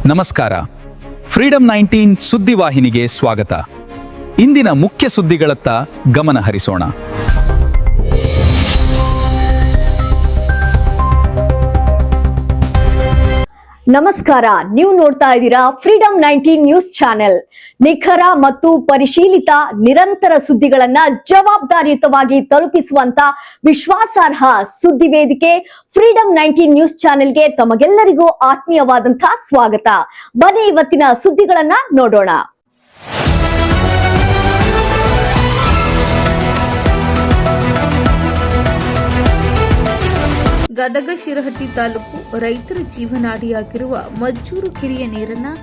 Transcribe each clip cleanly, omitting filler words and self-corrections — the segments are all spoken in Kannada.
ನಮಸ್ಕಾರ. ಫ್ರೀಡಂ 19 ಸುದ್ದಿವಾಹಿನಿಗೆ ಸ್ವಾಗತ. ಇಂದಿನ ಮುಖ್ಯ ಸುದ್ದಿಗಳತ್ತ ಗಮನ ಹರಿಸೋಣ. ನಮಸ್ಕಾರ, ನೀವು ನೋಡ್ತಾ ಇದ್ದೀರಾ ಫ್ರೀಡಂ 19 ನ್ಯೂಸ್ ಚಾನೆಲ್. ನಿಖರ ಮತ್ತು ಪರಿಶೀಲಿತ ನಿರಂತರ ಸುದ್ದಿಗಳನ್ನ ಜವಾಬ್ದಾರಿಯುತವಾಗಿ ತಲುಪಿಸುವಂತ ವಿಶ್ವಾಸಾರ್ಹ ಸುದ್ದಿ ವೇದಿಕೆ ಫ್ರೀಡಂ 19 ನ್ಯೂಸ್ ಚಾನೆಲ್ಗೆ ತಮಗೆಲ್ಲರಿಗೂ ಆತ್ಮೀಯವಾದಂತಹ ಸ್ವಾಗತ. ಬನ್ನಿ ಇವತ್ತಿನ ಸುದ್ದಿಗಳನ್ನ ನೋಡೋಣ. ಗದಗ ಶಿರಹಟ್ಟಿ ತಾಲೂಕು ರೈತರ ಜೀವನಾಡಿಯಾಗಿರುವ ಮಜ್ಜೂರು ಕೆರೆಯ ನೀರನ್ನು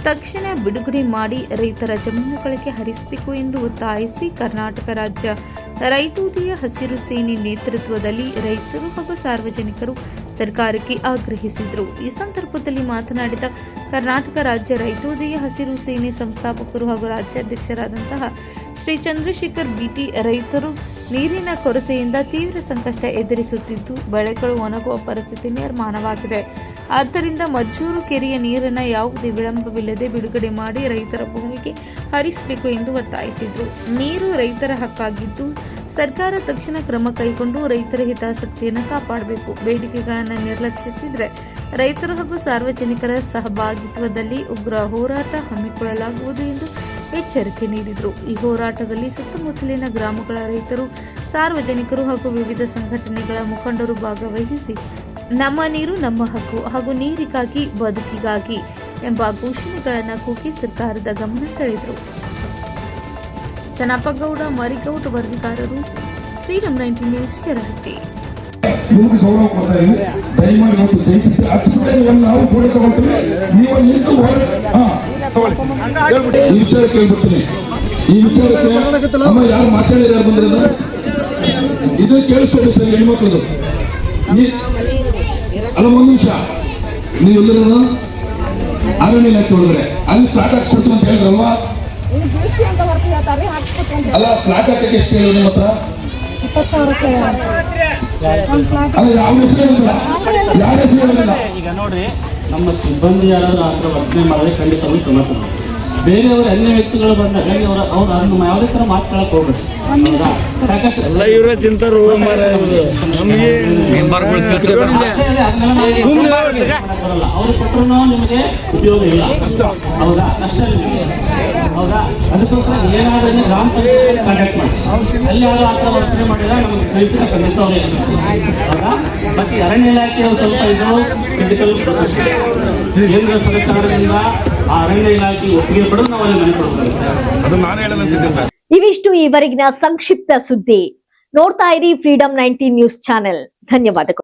ತಕ್ಷಣ ಬಿಡುಗಡೆ ಮಾಡಿ ರೈತರ ಜಮೀನುಗಳಿಗೆ ಹರಿಸಬೇಕು ಎಂದು ಒತ್ತಾಯಿಸಿ ಕರ್ನಾಟಕ ರಾಜ್ಯ ರೈತೋದಯ ಹಸಿರು ಸೇನೆ ನೇತೃತ್ವದಲ್ಲಿ ರೈತರು ಹಾಗೂ ಸಾರ್ವಜನಿಕರು ಸರ್ಕಾರಕ್ಕೆ ಆಗ್ರಹಿಸಿದರು. ಈ ಸಂದರ್ಭದಲ್ಲಿ ಮಾತನಾಡಿದ ಕರ್ನಾಟಕ ರಾಜ್ಯ ರೈತೋದಯ ಹಸಿರು ಸೇನೆ ಸಂಸ್ಥಾಪಕರು ಹಾಗೂ ರಾಜ್ಯಾಧ್ಯಕ್ಷರಾದಂತಹ ಶ್ರೀ ಚಂದ್ರಶೇಖರ್ ಬಿಟಿ, ರೈತರು ನೀರಿನ ಕೊರತೆಯಿಂದ ತೀವ್ರ ಸಂಕಷ್ಟ ಎದುರಿಸುತ್ತಿದ್ದು ಬೆಳೆಗಳು ಒಣಗುವ ಪರಿಸ್ಥಿತಿ ನಿರ್ಮಾಣವಾಗಿದೆ. ಆದ್ದರಿಂದ ಮಜ್ಜೂರು ಕೆರೆಯ ನೀರನ್ನು ಯಾವುದೇ ವಿಳಂಬವಿಲ್ಲದೆ ಬಿಡುಗಡೆ ಮಾಡಿ ರೈತರ ಭೂಮಿಗೆ ಹರಿಸಬೇಕು ಎಂದು ಒತ್ತಾಯಿಸಿದರು. ನೀರು ರೈತರ ಹಕ್ಕಾಗಿದ್ದು ಸರ್ಕಾರ ತಕ್ಷಣ ಕ್ರಮ ಕೈಗೊಂಡು ರೈತರ ಹಿತಾಸಕ್ತಿಯನ್ನು ಕಾಪಾಡಬೇಕು. ಬೇಡಿಕೆಗಳನ್ನು ನಿರ್ಲಕ್ಷಿಸಿದರೆ ರೈತರು ಹಾಗೂ ಸಾರ್ವಜನಿಕರ ಸಹಭಾಗಿತ್ವದಲ್ಲಿ ಉಗ್ರ ಹೋರಾಟ ಹಮ್ಮಿಕೊಳ್ಳಲಾಗುವುದು ಎಂದು ಎಚ್ಚರಿಕೆ ನೀಡಿದರು. ಈ ಹೋರಾಟದಲ್ಲಿ ಸುತ್ತಮುತ್ತಲಿನ ಗ್ರಾಮಗಳ ರೈತರು, ಸಾರ್ವಜನಿಕರು ಹಾಗೂ ವಿವಿಧ ಸಂಘಟನೆಗಳ ಮುಖಂಡರು ಭಾಗವಹಿಸಿ ನಮ್ಮ ನೀರು ನಮ್ಮ ಹಕ್ಕು ಹಾಗೂ ನೀರಿಗಾಗಿ ಬದುಕಿಗಾಗಿ ಎಂಬ ಘೋಷಣೆಗಳನ್ನು ಕೂಗಿ ಸರ್ಕಾರದ ಗಮನ ಸೆಳೆದರು. ಚನ್ನಪ್ಪಗೌಡ ಮರಿಗೌಡ, ವರದಿಗಾರರು, ಫ್ರೀಡಂ 19 ನ್ಯೂಸ್, ಶಿರಹಟ್ಟಿ. ಗೌರವ ಕೊಡ್ತಾ ಇದ್ದೀವಿ. ದಯಮಾಡಿ ಇವತ್ತು ಜಯಿಸಿದ್ರೆ ನಾವು ಕೂಡ ತಗೊಳ್ತೇವೆ. ನೀವು ನಿಂತು ಈ ವಿಚಾರ ಕೇಳ್ಬಿಡ್ತೀನಿ. ಈ ವಿಚಾರಕ್ಕೆ ನಮ್ಮ ಯಾರು ಮಾತಾಡಿದಾರೆ ಬಂದ್ರೆ ಇದು ಕೇಳಿಸ್ಕೊಳ್ಳಿ ಸರ್. ಹೆಣ್ಮಕ್ಳದು ಅಲ್ಲ, ಒಂದು ನಿಮಿಷ, ನೀವೆಲ್ಲರೂ ಅರಣ್ಯ ಇಲಾಖೆ ಒಳಗಡೆ ಅಲ್ಲಿ ಫ್ಲಾಟ್ ಹಾಕ್ಸ್ಬಿಡ್ತೀವಿ ಅಂತ ಹೇಳಿದ್ರಲ್ವಾ? ಅಲ್ಲ, ಫ್ಲಾಟ್ ಹಾಕಕ್ಕೆ ಎಷ್ಟು ಹೇಳಿದ್ರು ನಿಮ್ಮ ಹತ್ರ? ಈಗ ನೋಡ್ರಿ, ನಮ್ಮ ಸಿಬ್ಬಂದಿ ಯಾರಾದ್ರೂ ಆ ಥರ ವರ್ತನೆ ಮಾಡಿದ್ರೆ ಖಂಡಿತವಾಗಿ ಕ್ರಮ ತಗೊಳ್ಳಿ. ಬೇರೆಯವರು ಅನ್ಯ ವ್ಯಕ್ತಿಗಳು ಬಂದಾಗ ಅವ್ರು ಅದನ್ನ ಯಾವುದೇ ಥರ ಮಾತಾಡಕ್ಕೆ ಹೋಗ್ಬೇಕು. ಸಾಕಷ್ಟು ಅವ್ರು ಕೊಟ್ಟರು ನಿಮಗೆ ಉಪಯೋಗ ಇಲ್ಲ. ಹೌದಾ? ಅಷ್ಟೇ. ಹೌದಾ? ಅದಕ್ಕೋಸ್ಕರ ಏನಾದ್ರೂ ಗ್ರಾಮ ಪಂಚಾಯತ್ ಕಾಂಟ್ಯಾಕ್ಟ್ ಮಾಡಿ, ಅಲ್ಲಿ ಯಾರು ಆ ಥರ ವರ್ತನೆ ಮಾಡಿದ್ರೆ ನಮಗೆ ಕಳಿಸಿದ ಖಂಡಿತ ಅವ್ರಿಗೆ. ಹೌದಾ? ಮತ್ತೆ ಅರಣ್ಯ ಇಲಾಖೆ ಸ್ವಲ್ಪ ಇದು ಕ್ರಿಟಿಕಲ್ ಕೇಂದ್ರ ಸರ್ಕಾರದಿಂದ ಆ ಅರಣ್ಯ ಇಲಾಖೆ ಒಪ್ಪಿಗೆ ಪಡೆದು ನಾವು ಅಲ್ಲಿ ಮನೆ ಕೊಡ್ತಾರೆ. ಇವಿಷ್ಟು ಈವರೆಗಿನ ಸಂಕ್ಷಿಪ್ತ ಸುದ್ದಿ. ನೋಡ್ತಾ ಇರಿ ಫ್ರೀಡಂ 19 ನ್ಯೂಸ್ ಚಾನೆಲ್. ಧನ್ಯವಾದಗಳು.